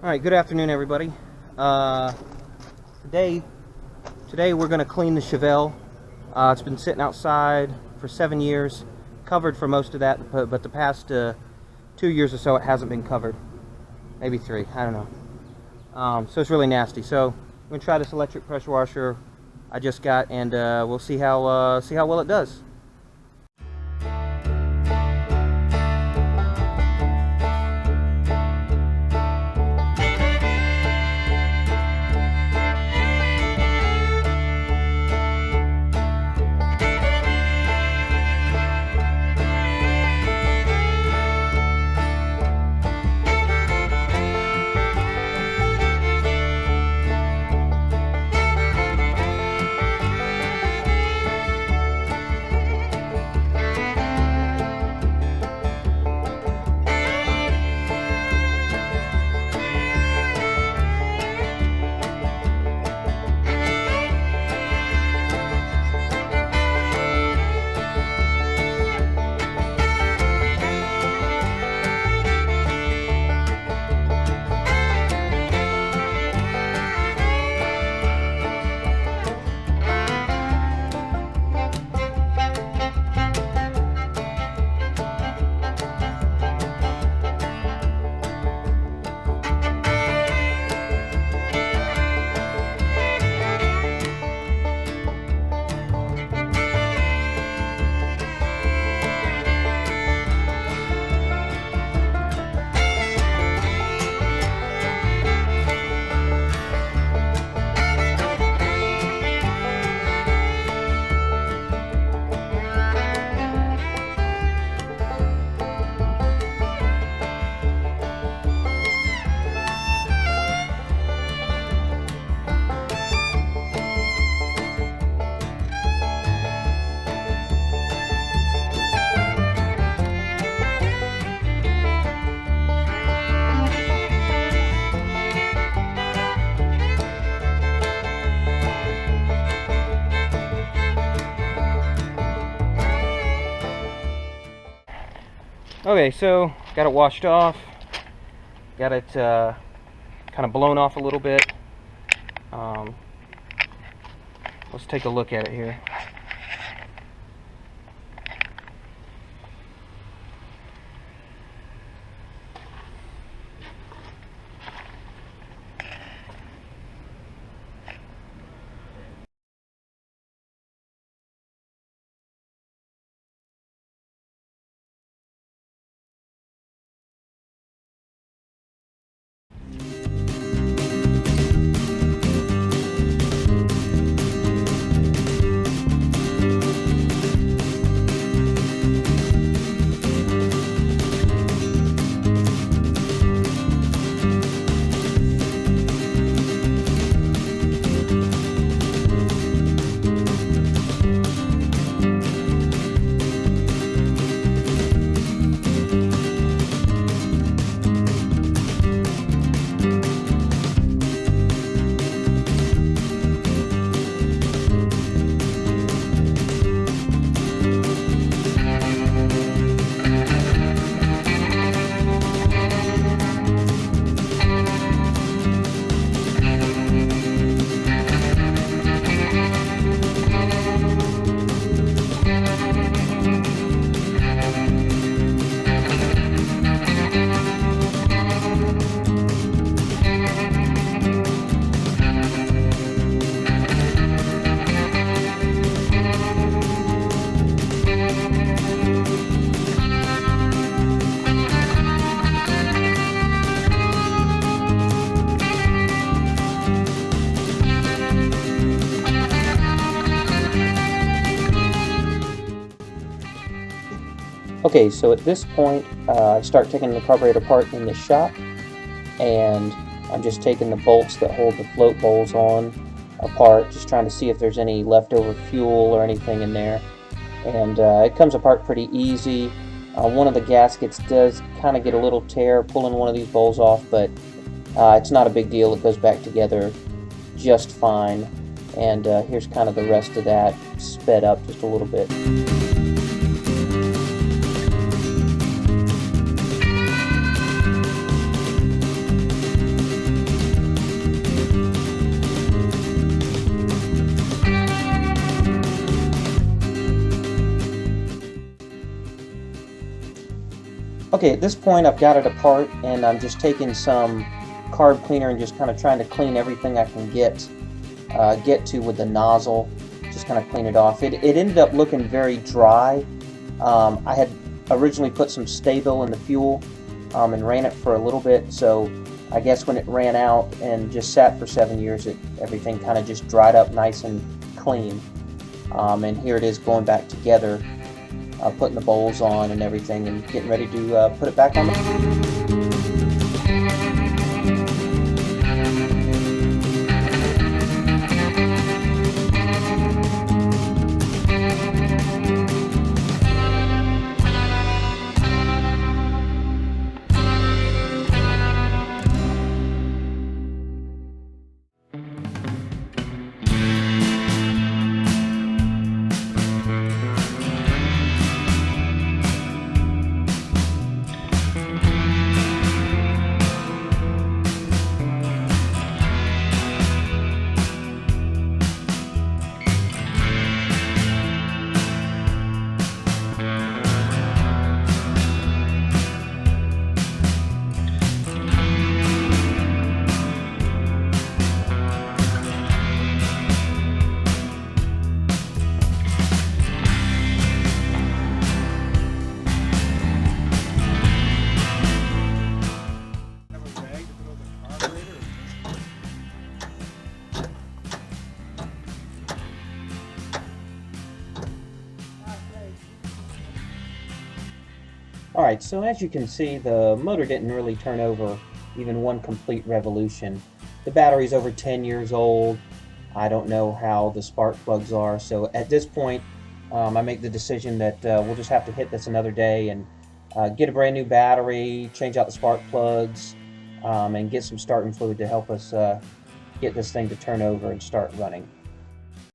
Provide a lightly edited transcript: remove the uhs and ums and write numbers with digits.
Alright, good afternoon everybody. Today we're going to clean the Chevelle. It's been sitting outside for 7 years, covered for most of that, but the past 2 years or so it hasn't been covered. Maybe 3, I don't know. So it's really nasty. So I'm going to try this electric pressure washer I just got, and we'll see how well it does. Okay, so got it washed off, got it kind of blown off a little bit. Let's take a look at it here. Okay, so at this point, I start taking the carburetor apart in the shop, and I'm just taking the bolts that hold the float bowls on apart, just trying to see if there's any leftover fuel or anything in there. And it comes apart pretty easy. One of the gaskets does kind of get a little tear pulling one of these bowls off, but it's not a big deal. It goes back together just fine. And here's kind of the rest of that sped up just a little bit. Okay, at this point I've got it apart, and I'm just taking some carb cleaner and just kind of trying to clean everything I can get to with the nozzle. Just kind of clean it off. It ended up looking very dry. I had originally put some Sta-Bil in the fuel and ran it for a little bit, so I guess when it ran out and just sat for 7 years, everything kind of just dried up nice and clean. And here it is going back together, putting the bowls on and everything, and getting ready to put it back on the Alright, so as you can see, the motor didn't really turn over even one complete revolution. The battery's over 10 years old. I don't know how the spark plugs are, so at this point I make the decision that we'll just have to hit this another day and get a brand new battery, change out the spark plugs, and get some starting fluid to help us get this thing to turn over and start running.